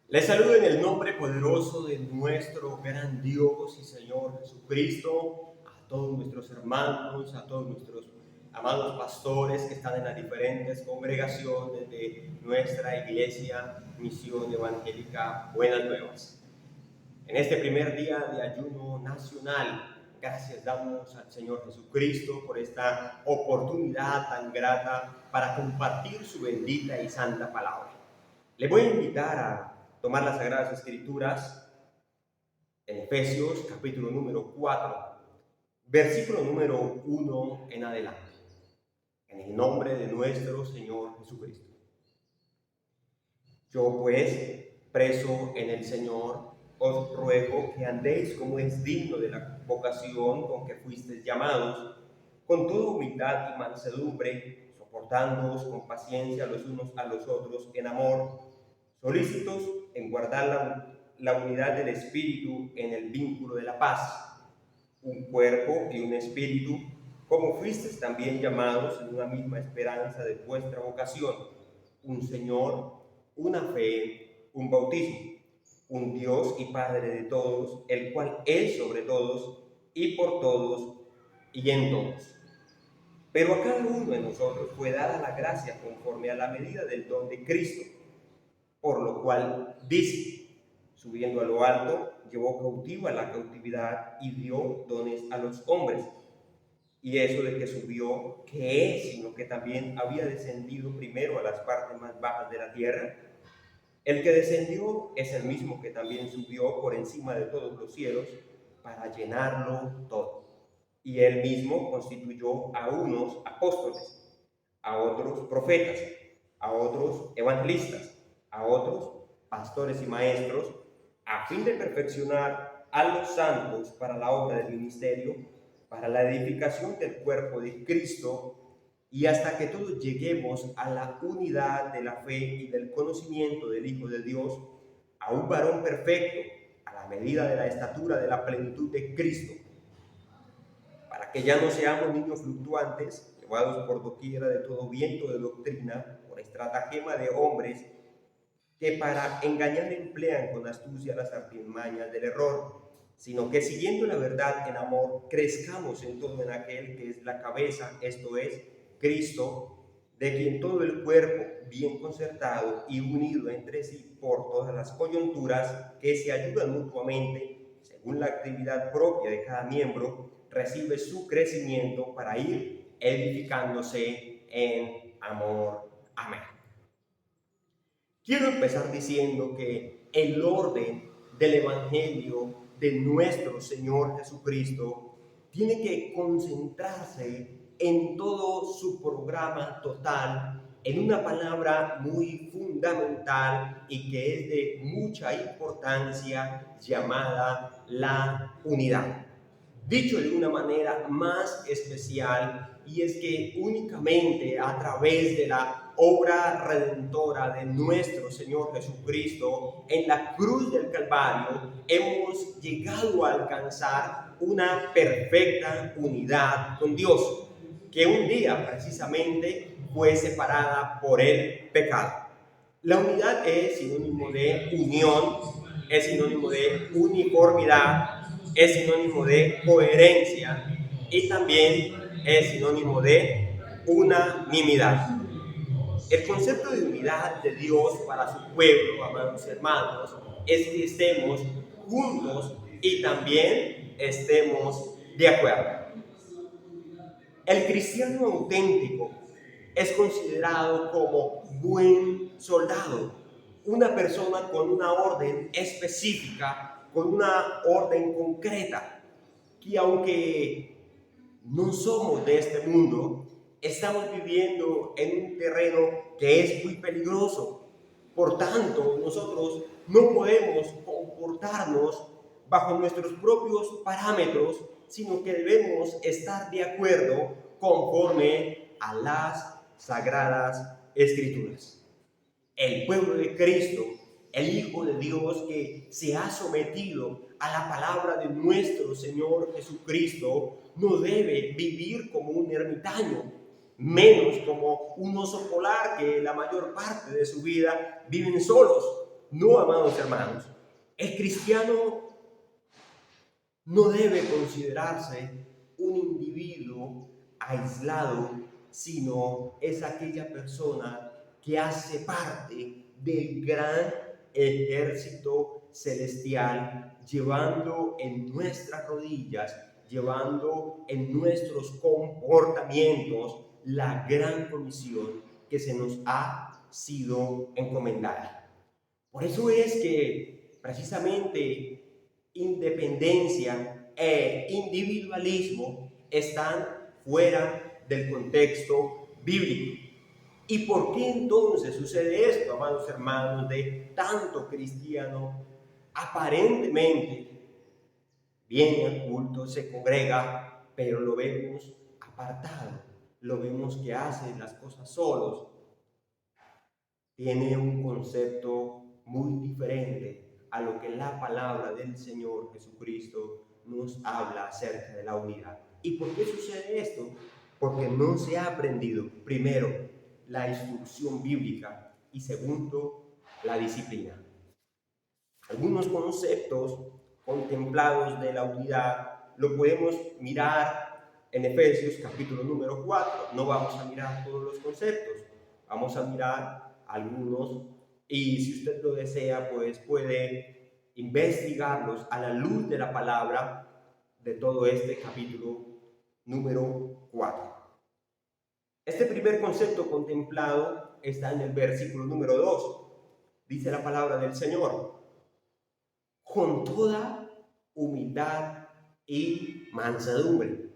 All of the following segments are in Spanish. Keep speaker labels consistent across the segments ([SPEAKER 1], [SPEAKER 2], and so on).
[SPEAKER 1] Les saludo en el nombre poderoso de nuestro gran Dios y Señor Jesucristo, a todos nuestros hermanos, a todos nuestros amados pastores que están en las diferentes congregaciones de nuestra iglesia, Misión Evangélica Buenas Nuevas. En este primer día de ayuno nacional, gracias damos al Señor Jesucristo por esta oportunidad tan grata para compartir su bendita y santa palabra. Le voy a invitar a tomar las Sagradas Escrituras en Efesios capítulo número 4, versículo número 1 en adelante. En el nombre de nuestro Señor Jesucristo. Yo pues, preso en el Señor, os ruego que andéis como es digno de la vocación con que fuisteis llamados, con toda humildad y mansedumbre, soportándoos con paciencia los unos a los otros en amor, solícitos en guardar la unidad del Espíritu en el vínculo de la paz, un cuerpo y un espíritu, como fuisteis también llamados en una misma esperanza de vuestra vocación, un Señor, una fe, un bautismo, un Dios y Padre de todos, el cual es sobre todos y por todos y en todos. Pero a cada uno de nosotros fue dada la gracia conforme a la medida del don de Cristo, por lo cual dice, subiendo a lo alto, llevó cautiva la cautividad y dio dones a los hombres. Y eso de que subió, ¿qué es? Sino que también había descendido primero a las partes más bajas de la tierra. El que descendió es el mismo que también subió por encima de todos los cielos para llenarlo todo. Y él mismo constituyó a unos apóstoles, a otros profetas, a otros evangelistas, a otros pastores y maestros, a fin de perfeccionar a los santos para la obra del ministerio, para la edificación del cuerpo de Cristo, y hasta que todos lleguemos a la unidad de la fe y del conocimiento del Hijo de Dios, a un varón perfecto, a la medida de la estatura de la plenitud de Cristo, para que ya no seamos niños fluctuantes, llevados por doquiera de todo viento de doctrina, por estratagema de hombres, que para engañar emplean con astucia las artimañas del error, sino que siguiendo la verdad en amor, crezcamos en todo en aquel que es la cabeza, esto es, Cristo, de quien todo el cuerpo, bien concertado y unido entre sí por todas las coyunturas que se ayudan mutuamente, según la actividad propia de cada miembro, recibe su crecimiento para ir edificándose en amor. Amén. Quiero empezar diciendo que el orden del Evangelio de nuestro Señor Jesucristo tiene que concentrarse en todo su programa total, en una palabra muy fundamental y que es de mucha importancia, llamada la unidad. Dicho de una manera más especial, y es que únicamente a través de la obra redentora de nuestro Señor Jesucristo en la cruz del Calvario hemos llegado a alcanzar una perfecta unidad con Dios, que un día precisamente fue separada por el pecado. La unidad es sinónimo de unión, es sinónimo de uniformidad, es sinónimo de coherencia y también es sinónimo de unanimidad. El concepto de unidad de Dios para su pueblo, amados hermanos, es que estemos juntos y también estemos de acuerdo. El cristiano auténtico es considerado como buen soldado, una persona con una orden específica, con una orden concreta, que aunque no somos de este mundo, estamos viviendo en un terreno que es muy peligroso. Por tanto, nosotros no podemos comportarnos bajo nuestros propios parámetros, sino que debemos estar de acuerdo conforme a las Sagradas Escrituras. El pueblo de Cristo, el Hijo de Dios que se ha sometido a la palabra de nuestro Señor Jesucristo, no debe vivir como un ermitaño, menos como un oso polar que la mayor parte de su vida viven solos. No, amados hermanos, el cristiano no debe considerarse un individuo aislado, sino es aquella persona que hace parte del gran ejército celestial, llevando en nuestras rodillas, llevando en nuestros comportamientos la gran comisión que se nos ha sido encomendada. Por eso es que precisamente independencia e individualismo están fuera del contexto bíblico. ¿Y por qué entonces sucede esto, amados hermanos, de tanto cristiano aparentemente viene al culto, se congrega, pero lo vemos apartado, lo vemos que hace las cosas solos? Tiene un concepto muy diferente a lo que la palabra del Señor Jesucristo nos habla acerca de la unidad. ¿Y por qué sucede esto? Porque no se ha aprendido, primero, la instrucción bíblica y segundo, la disciplina. Algunos conceptos contemplados de la unidad lo podemos mirar en Efesios capítulo número 4. No vamos a mirar todos los conceptos, vamos a mirar algunos, y si usted lo desea, pues puede investigarlos a la luz de la palabra de todo este capítulo número 4. Este primer concepto contemplado está en el versículo número 2. Dice la palabra del Señor: con toda humildad y mansedumbre.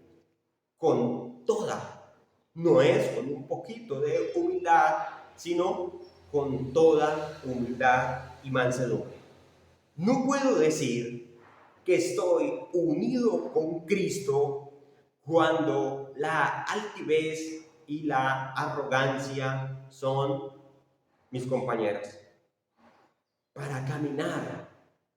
[SPEAKER 1] Con toda. No es con un poquito de humildad, sino con toda humildad y mansedumbre. No puedo decir que estoy unido con Cristo cuando la altivez y la arrogancia son mis compañeras. Para caminar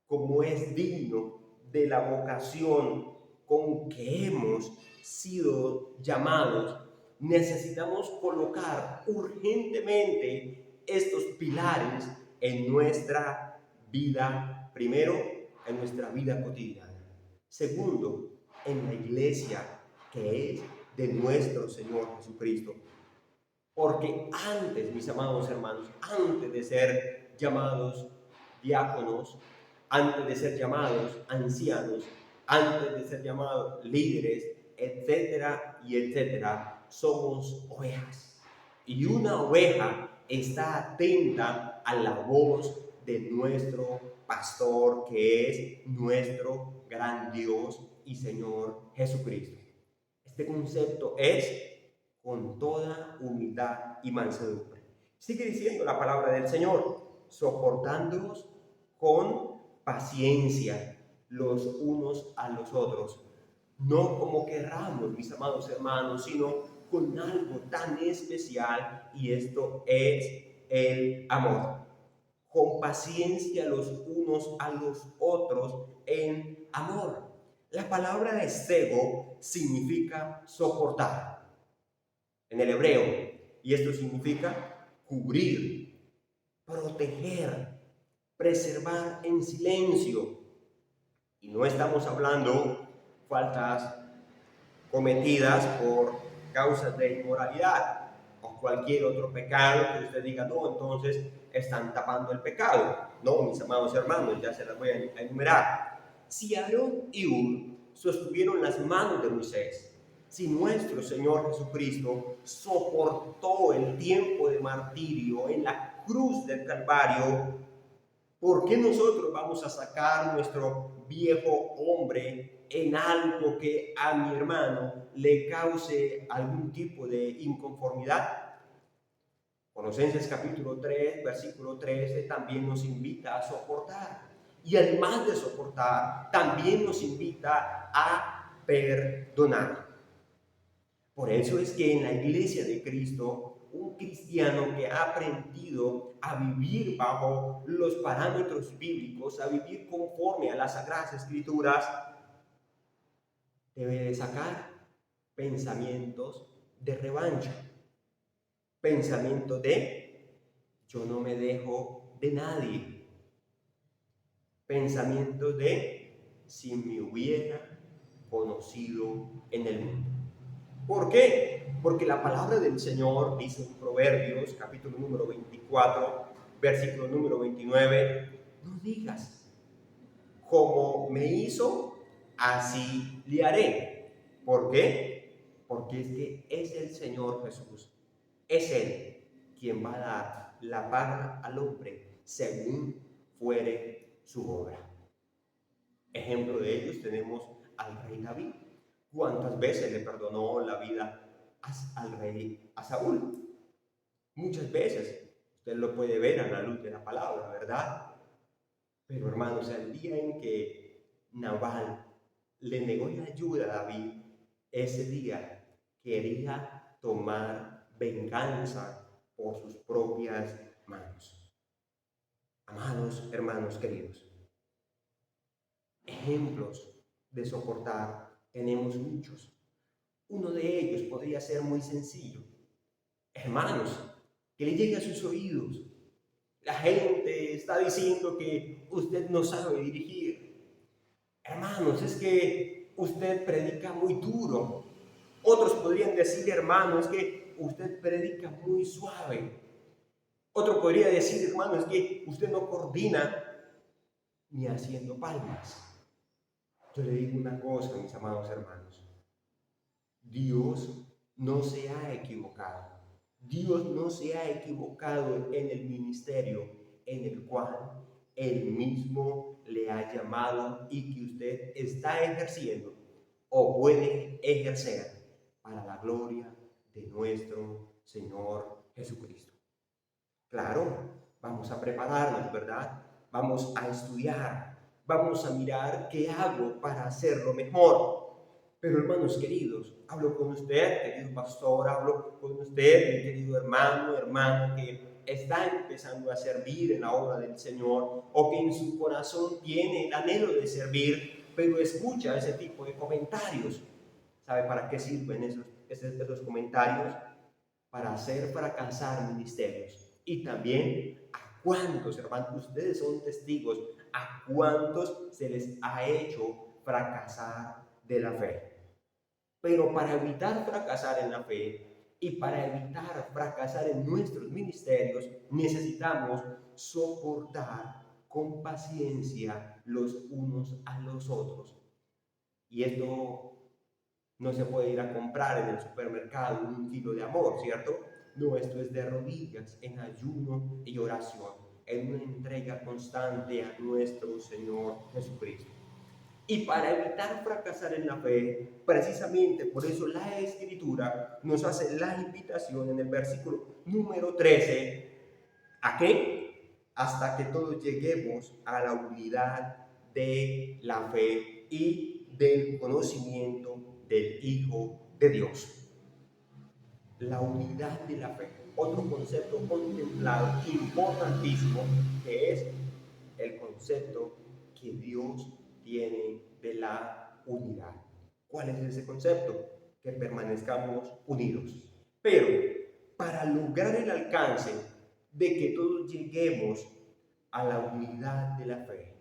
[SPEAKER 1] como es digno de la vocación con que hemos sido llamados, necesitamos colocar urgentemente estos pilares en nuestra vida. Primero, en nuestra vida cotidiana. Segundo, en la iglesia que es de nuestro Señor Jesucristo. Porque antes, mis amados hermanos, antes de ser llamados diáconos, antes de ser llamados ancianos, antes de ser llamados líderes, etcétera y etcétera, somos ovejas. Y una oveja está atenta a la voz de nuestro pastor, que es nuestro gran Dios y Señor Jesucristo. Este concepto es con toda humildad y mansedumbre. Sigue diciendo la palabra del Señor: soportándolos con paciencia los unos a los otros, no como querramos, mis amados hermanos, sino con algo tan especial, y esto es el amor. Con paciencia los unos a los otros en amor. La palabra estego significa soportar en el hebreo, y esto significa cubrir, proteger, preservar en silencio. Y no estamos hablando faltas cometidas por causas de inmoralidad o cualquier otro pecado que usted diga, no, entonces están tapando el pecado. No, mis amados hermanos, ya se las voy a enumerar. Si Aarón y Hur sostuvieron las manos de Moisés, si nuestro Señor Jesucristo soportó el tiempo de martirio en la cruz del Calvario, ¿por qué nosotros vamos a sacar nuestro viejo hombre en algo que a mi hermano le cause algún tipo de inconformidad? Colosenses capítulo 3, versículo 13 también nos invita a soportar. Y además de soportar, también nos invita a perdonar. Por eso es que en la iglesia de Cristo, un cristiano que ha aprendido a vivir bajo los parámetros bíblicos, a vivir conforme a las Sagradas Escrituras, debe de sacar pensamientos de revancha, pensamiento de yo no me dejo de nadie, Pensamiento de si me hubiera conocido en el mundo. ¿Por qué? Porque la palabra del Señor dice en Proverbios, capítulo número 24, versículo número 29, no digas, como me hizo, así le haré. ¿Por qué? Porque es que es el Señor Jesús, es Él quien va a dar la paga al hombre según fuere su obra. Ejemplo de ellos tenemos al rey David. ¿Cuántas veces le perdonó la vida al rey a Saúl? Muchas veces. Usted lo puede ver a la luz de la palabra, ¿verdad? Pero hermanos, el día en que Nabal le negó la ayuda a David, ese día quería tomar venganza por sus propias manos. Amados hermanos queridos, ejemplos de soportar tenemos muchos. Uno de ellos podría ser muy sencillo. Hermanos, que le llegue a sus oídos. La gente está diciendo que usted no sabe dirigir. Hermanos, es que usted predica muy duro. Otros podrían decir, hermanos, que usted predica muy suave. Otro podría decir, hermanos, que usted no coordina ni haciendo palmas. Yo le digo una cosa, mis amados hermanos. Dios no se ha equivocado. Dios no se ha equivocado en el ministerio en el cual Él mismo le ha llamado y que usted está ejerciendo o puede ejercer para la gloria de nuestro Señor Jesucristo. Claro, vamos a prepararnos, ¿verdad? Vamos a estudiar, vamos a mirar qué hago para hacerlo mejor. Pero hermanos queridos, hablo con usted, querido pastor, hablo con usted, mi querido hermano, hermana, que está empezando a servir en la obra del Señor o que en su corazón tiene el anhelo de servir, pero escucha ese tipo de comentarios. ¿Sabe para qué sirven esos comentarios? Para hacer fracasar ministerios. Y también a cuántos, hermanos, ustedes son testigos, a cuántos se les ha hecho fracasar de la fe. Pero para evitar fracasar en la fe y para evitar fracasar en nuestros ministerios, necesitamos soportar con paciencia los unos a los otros. Y esto no se puede ir a comprar en el supermercado un kilo de amor, ¿cierto? No, esto es de rodillas, en ayuno y oración, en una entrega constante a nuestro Señor Jesucristo. Y para evitar fracasar en la fe, precisamente por eso la Escritura nos hace la invitación en el versículo número 13, ¿a qué? Hasta que todos lleguemos a la unidad de la fe y del conocimiento del Hijo de Dios. La unidad de la fe, otro concepto contemplado importantísimo, que es el concepto que Dios tiene de la unidad. ¿Cuál es ese concepto? Que permanezcamos unidos. Pero para lograr el alcance de que todos lleguemos a la unidad de la fe,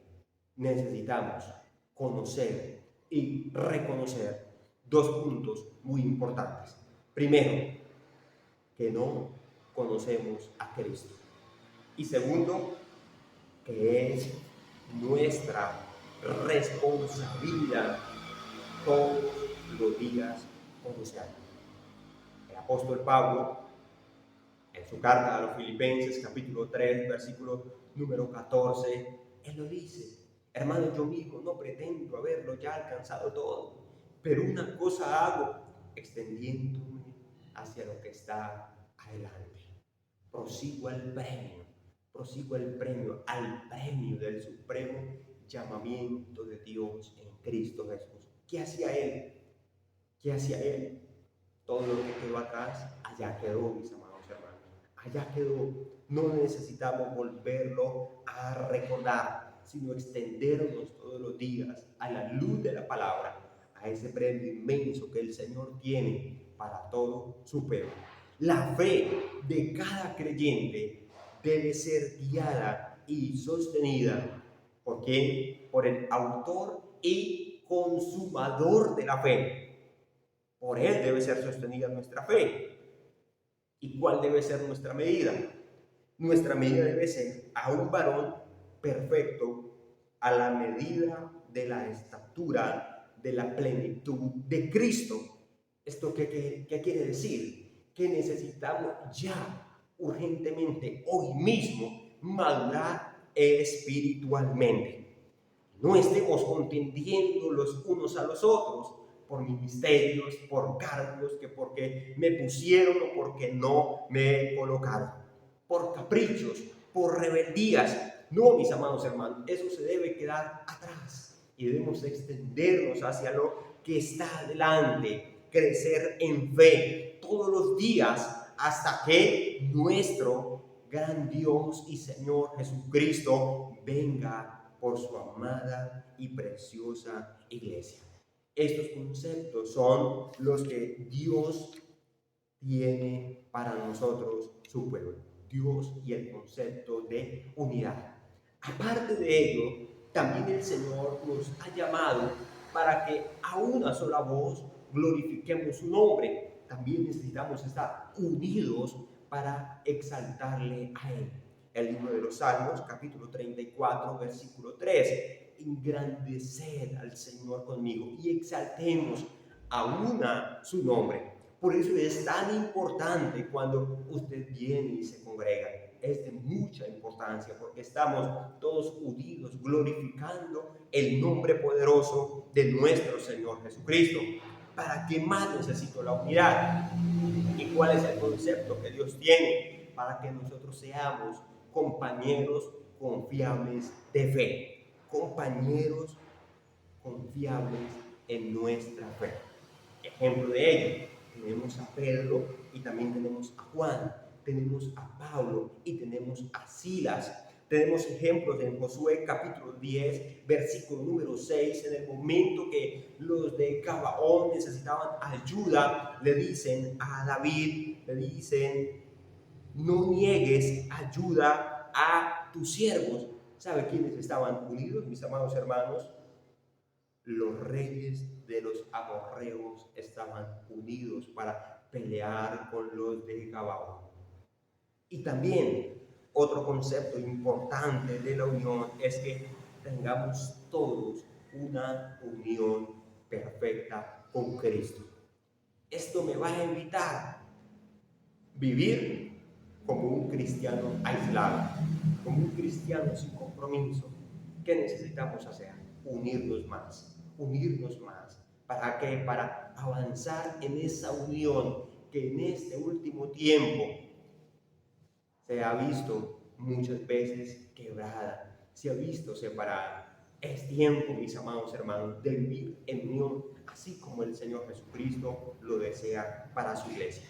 [SPEAKER 1] necesitamos conocer y reconocer dos puntos muy importantes. Primero, que no conocemos a Cristo. Y segundo, que es nuestra responsabilidad todos los días conocerlo. El apóstol Pablo, en su carta a los Filipenses, capítulo 3, versículo número 14, él lo dice: hermano, yo mismo no pretendo haberlo ya alcanzado todo, pero una cosa hago, extendiéndome hacia lo que está adelante. Prosigo al premio del supremo llamamiento de Dios en Cristo Jesús. ¿Qué hacía él? ¿Qué hacía él? Todo lo que quedó atrás, allá quedó, mis amados hermanos. Allá quedó. No necesitamos volverlo a recordar, sino extendernos todos los días a la luz de la palabra, a ese premio inmenso que el Señor tiene para todo su pueblo. La fe de cada creyente debe ser guiada y sostenida ¿Por quién? Por el autor y consumador de la fe. Por él debe ser sostenida nuestra fe. ¿Y cuál debe ser nuestra medida? Nuestra medida debe ser a un varón perfecto a la medida de la estatura de la plenitud de Cristo. ¿Esto qué quiere decir? Que necesitamos ya urgentemente, hoy mismo, madurar espiritualmente. No estemos contendiendo los unos a los otros por ministerios, por cargos, que porque me pusieron o porque no me colocaron, por caprichos, por rebeldías. No, mis amados hermanos, eso se debe quedar atrás y debemos extendernos hacia lo que está adelante, crecer en fe todos los días hasta que nuestro gran Dios y Señor Jesucristo venga por su amada y preciosa iglesia. Estos conceptos son los que Dios tiene para nosotros, su pueblo. Dios y el concepto de unidad. Aparte de ello, también el Señor nos ha llamado para que a una sola voz glorifiquemos su nombre. También necesitamos estar unidos para exaltarle a Él. El libro de los Salmos, capítulo 34, versículo 3. Engrandeced al Señor conmigo y exaltemos a una su nombre. Por eso es tan importante cuando usted viene y se congrega. Es de mucha importancia porque estamos todos unidos glorificando el nombre poderoso de nuestro Señor Jesucristo. ¿Para qué más necesito la unidad? ¿Y cuál es el concepto que Dios tiene? Para que nosotros seamos compañeros confiables de fe. Compañeros confiables en nuestra fe. Ejemplo de ello, tenemos a Pedro y también tenemos a Juan, tenemos a Pablo y tenemos a Silas. Tenemos ejemplos en Josué capítulo 10, versículo número 6, en el momento que los de Gabaón necesitaban ayuda, le dicen a David, le dicen, no niegues ayuda a tus siervos. ¿Sabe quiénes estaban unidos, mis amados hermanos? Los reyes de los amorreos estaban unidos para pelear con los de Gabaón. Y también otro concepto importante de la unión es que tengamos todos una unión perfecta con Cristo. Esto me va a evitar vivir como un cristiano aislado, como un cristiano sin compromiso. ¿Qué necesitamos hacer? Unirnos más. ¿Para qué? Para avanzar en esa unión que en este último tiempo se ha visto muchas veces quebrada, se ha visto separada. Es tiempo, mis amados hermanos, de vivir en unión, así como el Señor Jesucristo lo desea para su iglesia.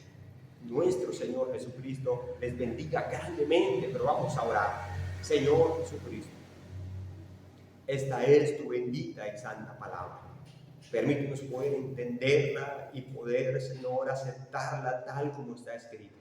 [SPEAKER 1] Nuestro Señor Jesucristo les bendiga grandemente, pero vamos a orar. Señor Jesucristo, esta es tu bendita y santa palabra. Permítenos poder entenderla y poder, Señor, aceptarla tal como está escrita.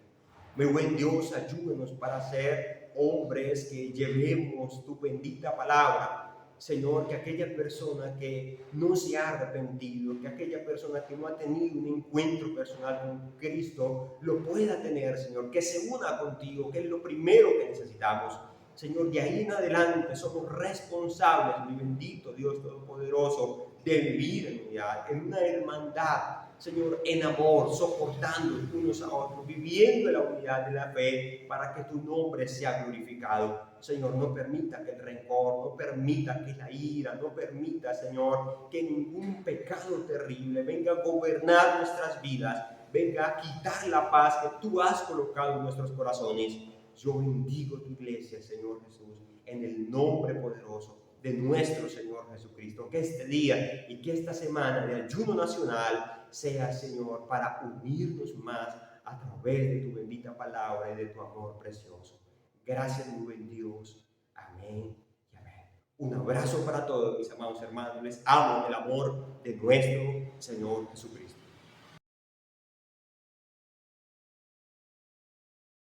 [SPEAKER 1] Mi buen Dios, ayúdenos para ser hombres que llevemos tu bendita palabra. Señor, que aquella persona que no se ha arrepentido, que aquella persona que no ha tenido un encuentro personal con Cristo, lo pueda tener, Señor, que se una contigo, que es lo primero que necesitamos. Señor, de ahí en adelante somos responsables, mi bendito Dios Todopoderoso, de vivir en unidad, en una hermandad, Señor, en amor, soportando unos a otros, viviendo en la unidad de la fe, para que tu nombre sea glorificado. Señor, no permita que el rencor, no permita que la ira, no permita, Señor, que ningún pecado terrible venga a gobernar nuestras vidas, venga a quitar la paz que tú has colocado en nuestros corazones. Yo bendigo tu iglesia, Señor Jesús, en el nombre poderoso de nuestro Señor Jesucristo. Que este día y que esta semana de ayuno nacional sea, Señor, para unirnos más a través de tu bendita palabra y de tu amor precioso. Gracias, mi buen Dios. Amén y amén. Un abrazo para todos, mis amados hermanos. Les amo en el amor de nuestro Señor Jesucristo.